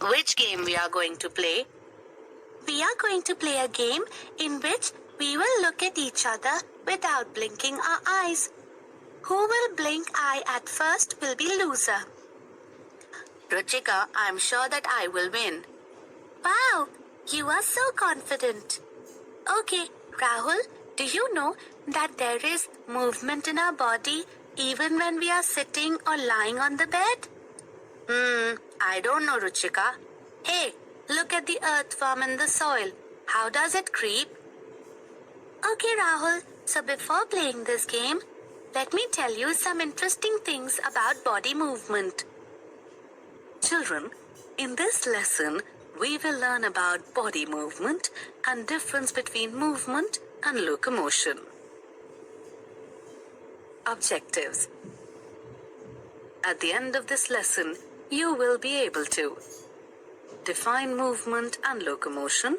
which game we are going to play? We are going to play a game in which we will look at each other without blinking our eyes. Who will blink eye at first will be loser. Ruchika, I am sure that I will win. Wow, you are so confident. Okay, Rahul, do you know that there is movement in our body even when we are sitting or lying on the bed? I don't know, Ruchika. Hey, look at the earthworm in the soil. How does it creep? Okay, Rahul, so before playing this game, let me tell you some interesting things about body movement. Children, in this lesson, we will learn about body movement and difference between movement and locomotion. Objectives. At the end of this lesson, you will be able to define movement and locomotion,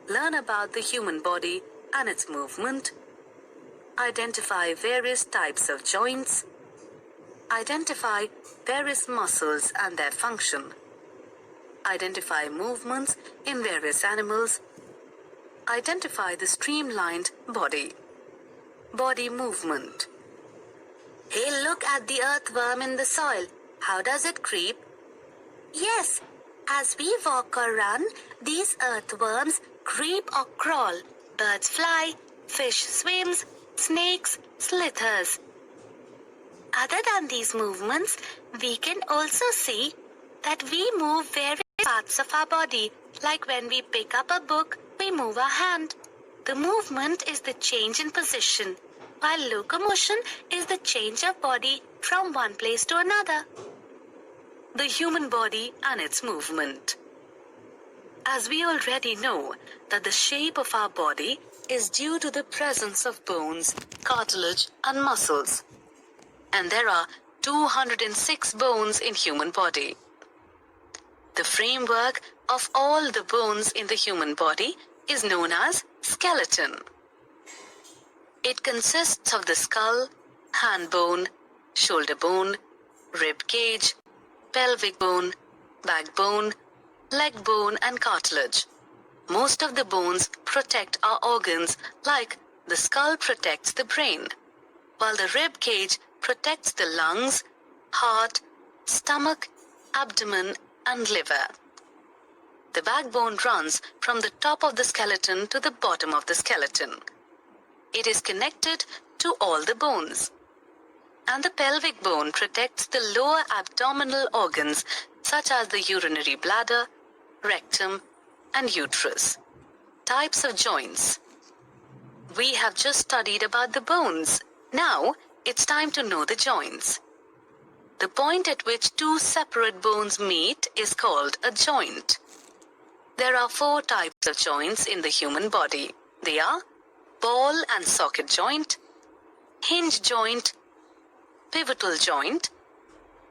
learn about the human body and its movement, identify various types of joints, identify various muscles and their function, identify movements in various animals, identify the streamlined body. Body movement. Hey, look at the earthworm in the soil. How does it creep? Yes, as we walk or run, these earthworms creep or crawl. Birds fly, fish swims, snakes slithers. Other than these movements, we can also see that we move various parts of our body. Like when we pick up a book, we move our hand. The movement is the change in position, while locomotion is the change of body from one place to another. The human body and its movement. As we already know that the shape of our body is due to the presence of bones, cartilage and muscles. And there are 206 bones in human body. The framework of all the bones in the human body is known as skeleton. It consists of the skull, hand bone, shoulder bone, rib cage, pelvic bone, backbone, leg bone and cartilage. Most of the bones protect our organs, like the skull protects the brain, while the rib cage protects the lungs, heart, stomach, abdomen and liver. The backbone runs from the top of the skeleton to the bottom of the skeleton. It is connected to all the bones. And the pelvic bone protects the lower abdominal organs such as the urinary bladder, rectum, and uterus. Types of joints. We have just studied about the bones. Now, it's time to know the joints. The point at which two separate bones meet is called a joint. There are 4 types of joints in the human body. They are ball and socket joint, hinge joint, pivotal joint,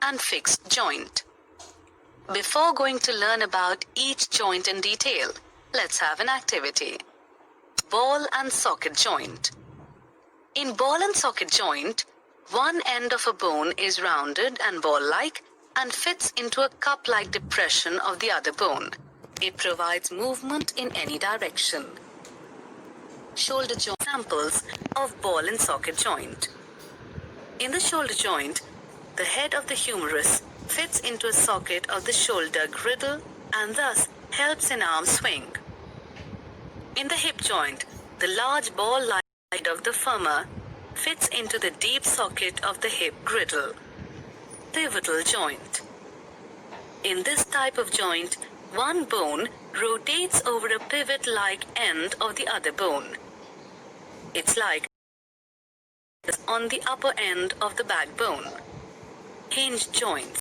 and fixed joint. Before going to learn about each joint in detail, let's have an activity. Ball and socket joint. In ball and socket joint, one end of a bone is rounded and ball-like and fits into a cup-like depression of the other bone. It provides movement in any direction. Shoulder joint. Examples of ball and socket joint. In the shoulder joint, the head of the humerus fits into a socket of the shoulder girdle and thus helps an arm swing. In the hip joint, the large ball-like side of the femur fits into the deep socket of the hip girdle. Pivotal joint. In this type of joint, one bone rotates over a pivot-like end of the other bone. It's like on the upper end of the backbone. Hinge joint.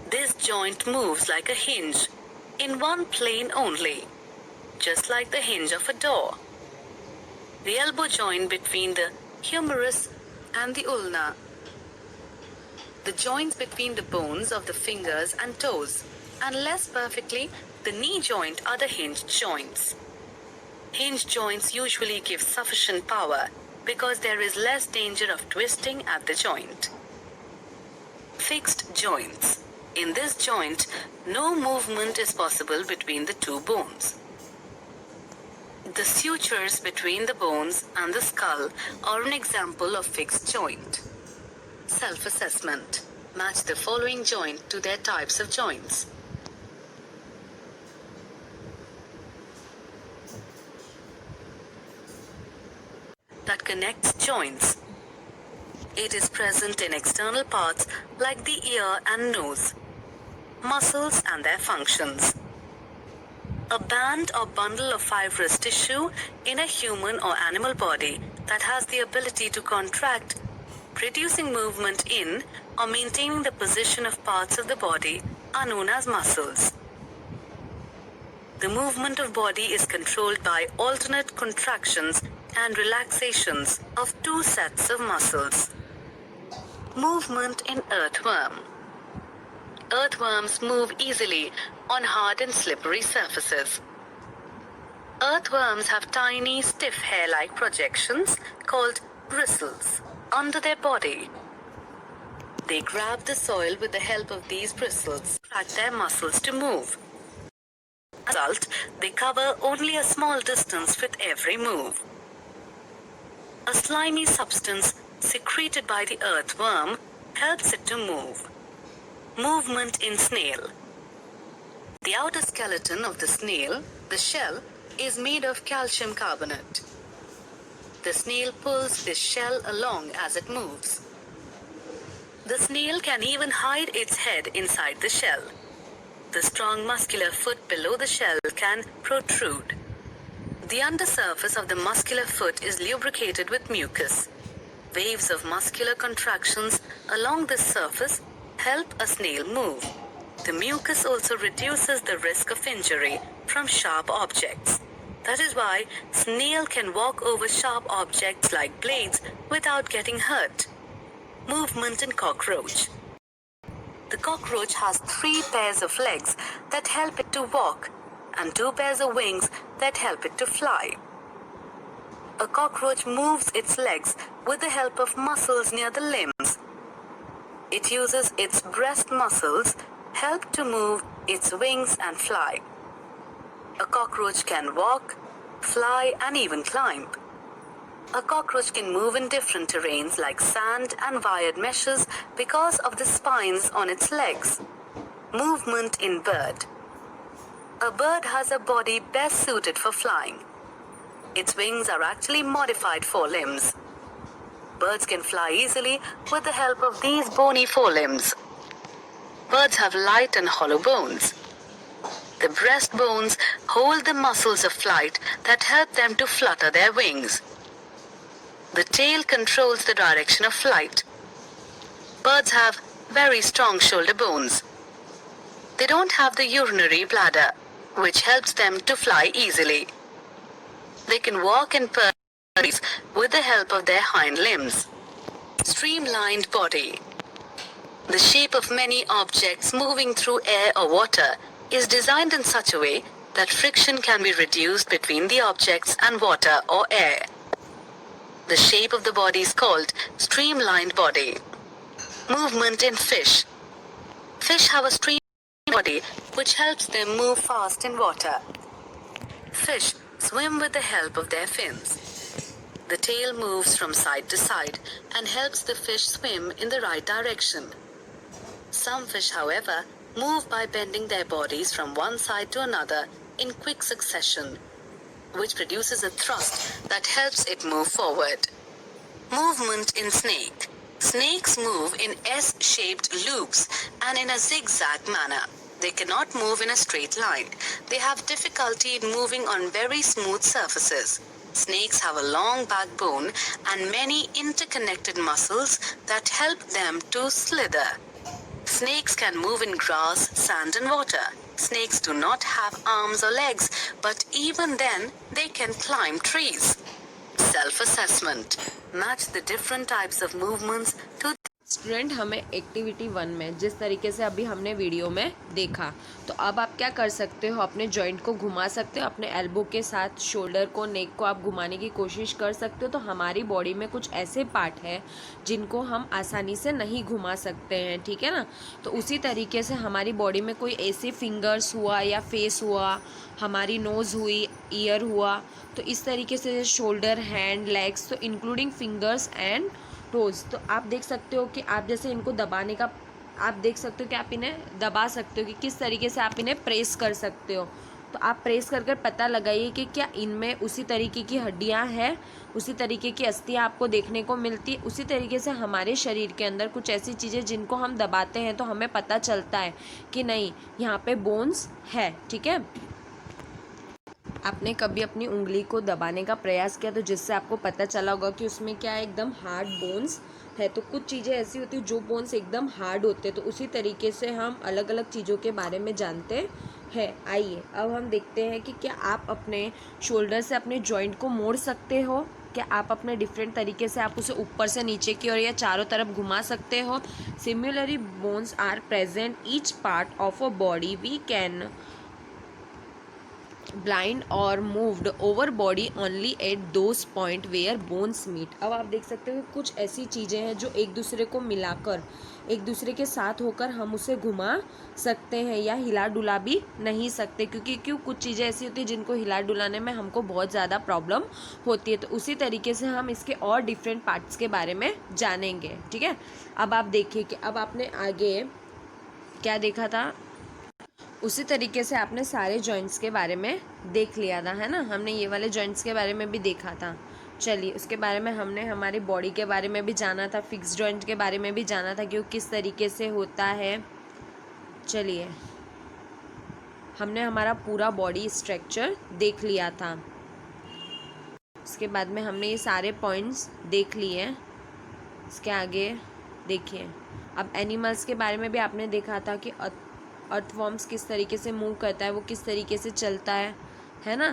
This joint moves like a hinge, in one plane only, just like the hinge of a door. The elbow joint between the humerus and the ulna. The joints between the bones of the fingers and toes, and less perfectly, the knee joint are the hinge joints. Hinge joints usually give sufficient power because there is less danger of twisting at the joint. Fixed joints. In this joint, no movement is possible between the two bones. The sutures between the bones and the skull are an example of fixed joint. Self-assessment. Match the following joint to their types of joints. That connects joints. It is present in external parts like the ear and nose, muscles and their functions. A band or bundle of fibrous tissue in a human or animal body that has the ability to contract, producing movement in or maintaining the position of parts of the body are known as muscles. The movement of body is controlled by alternate contractions and relaxations of two sets of muscles. Movement in earthworm. Earthworms move easily on hard and slippery surfaces. Earthworms have tiny, stiff hair-like projections called bristles under their body. They grab the soil with the help of these bristles, contract their muscles to move. As a result, they cover only a small distance with every move. A slimy substance secreted by the earthworm helps it to move. Movement in snail. The outer skeleton of the snail, the shell, is made of calcium carbonate. The snail pulls this shell along as it moves. The snail can even hide its head inside the shell. The strong muscular foot below the shell can protrude. The undersurface of the muscular foot is lubricated with mucus. Waves of muscular contractions along this surface help a snail move. The mucus also reduces the risk of injury from sharp objects. That is why snail can walk over sharp objects like blades without getting hurt. Movement in cockroach. The cockroach has 3 pairs of legs that help it to walk and 2 pairs of wings that help it to fly. A cockroach moves its legs with the help of muscles near the limbs. It uses its breast muscles help to move its wings and fly. A cockroach can walk, fly, and even climb. A cockroach can move in different terrains like sand and wired meshes because of the spines on its legs. Movement in bird. A bird has a body best suited for flying. Its wings are actually modified forelimbs. Birds can fly easily with the help of these bony forelimbs. Birds have light and hollow bones. The breastbones hold the muscles of flight that help them to flutter their wings. The tail controls the direction of flight. Birds have very strong shoulder bones. They don't have the urinary bladder, which helps them to fly easily. They can walk in pairs with the help of their hind limbs. Streamlined body. The shape of many objects moving through air or water is designed in such a way that friction can be reduced between the objects and water or air. The shape of the body is called streamlined body. Movement in fish. Fish have a streamlined body which helps them move fast in water. Fish swim with the help of their fins. The tail moves from side to side and helps the fish swim in the right direction. Some fish, however, move by bending their bodies from one side to another in quick succession, which produces a thrust that helps it move forward. Movement in snake. Snakes move in S-shaped loops and in a zigzag manner. They cannot move in a straight line. They have difficulty in moving on very smooth surfaces. Snakes have a long backbone and many interconnected muscles that help them to slither. Snakes can move in grass, sand, and water. Snakes do not have arms or legs, but even then, they can climb trees. Self-assessment. Match the different types of movements to student, हमें activity 1 में जिस तरीके से अभी हमने video में देखा, तो अब आप क्या कर सकते हो, अपने जॉइंट को घुमा सकते हो, अपने एल्बो के साथ शोल्डर को, नेक को आप घुमाने की कोशिश कर सकते हो। तो हमारी बॉडी में कुछ ऐसे पार्ट है जिनको हम आसानी से नहीं घुमा सकते हैं, ठीक है ना। तो उसी तरीके से हमारी बॉडी में कोई ऐसे फिंगर्स हुआ या फेस हुआ, हमारी नोज़ हुई, ईयर हुआ, तो इस तरीके से शोल्डर, हैंड, लेग्स, तो इंक्लूडिंग फिंगर्स एंड टोज, तो आप देख सकते हो कि आप जैसे इनको दबाने का, आप देख सकते हो कि आप इन्हें दबा सकते हो कि किस तरीके से आप इन्हें प्रेस कर सकते हो। तो आप प्रेस कर कर पता लगाइए कि क्या इनमें उसी तरीके की हड्डियां हैं, उसी तरीके की अस्थियां आपको देखने को मिलती है। उसी तरीके से हमारे शरीर के अंदर कुछ ऐसी चीज़ें जिनको हम दबाते हैं तो हमें पता चलता है कि नहीं, यहाँ पे बोन्स है, ठीक है। आपने कभी अपनी उंगली को दबाने का प्रयास किया तो जिससे आपको पता चला होगा कि उसमें क्या है, एकदम हार्ड बोन्स है। तो कुछ चीज़ें ऐसी होती हैं जो बोन्स एकदम हार्ड होते हैं। तो उसी तरीके से हम अलग अलग चीज़ों के बारे में जानते हैं। आइए अब हम देखते हैं कि क्या आप अपने शोल्डर से अपने जॉइंट को मोड़ सकते हो, क्या आप अपने डिफरेंट तरीके से आप उसे ऊपर से नीचे की ओर या चारों तरफ घुमा सकते हो। Similarly bones are present each part of a body, we can blind और moved our body only at those point where bones meet. अब आप देख सकते हो कुछ ऐसी चीज़ें हैं जो एक दूसरे को मिलाकर, एक दूसरे के साथ होकर हम उसे घुमा सकते हैं या हिला डुला भी नहीं सकते, क्योंकि कुछ चीज़ें ऐसी होती हैं जिनको हिला डुलाने में हमको बहुत ज़्यादा प्रॉब्लम होती है। तो उसी तरीके से हम इसके और डिफरेंट पार्ट्स के बारे में जानेंगे, ठीक है। अब आप देखिए कि अब आपने आगे क्या देखा था, उसी तरीके से आपने सारे जॉइंट्स के बारे में देख लिया था, है ना। हमने ये वाले जॉइंट्स के बारे में भी देखा था। चलिए उसके बारे में हमने हमारी बॉडी के बारे में भी जाना था, फिक्स जॉइंट के बारे में भी जाना था कि वो किस तरीके से होता है। चलिए हमने हमारा पूरा बॉडी स्ट्रक्चर देख लिया था। उसके बाद में हमने ये सारे पॉइंट्स देख लिए। इसके आगे देखिए, अब एनिमल्स के बारे में भी आपने देखा था कि अर्थवॉर्म्स किस तरीके से मूव करता है, वो किस तरीके से चलता है ना।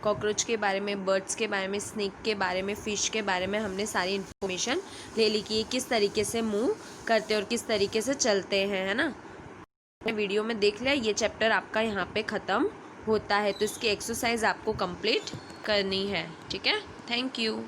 कॉकरोच के बारे में, बर्ड्स के बारे में, स्नेक के बारे में, फिश के बारे में हमने सारी इन्फॉर्मेशन ले ली कि ये किस तरीके से मूव करते हैं और किस तरीके से चलते हैं, है ना। वीडियो में देख लिया, ये चैप्टर आपका यहाँ पे ख़त्म होता है। तो इसकी एक्सरसाइज आपको कंप्लीट करनी है, ठीक है। Thank you.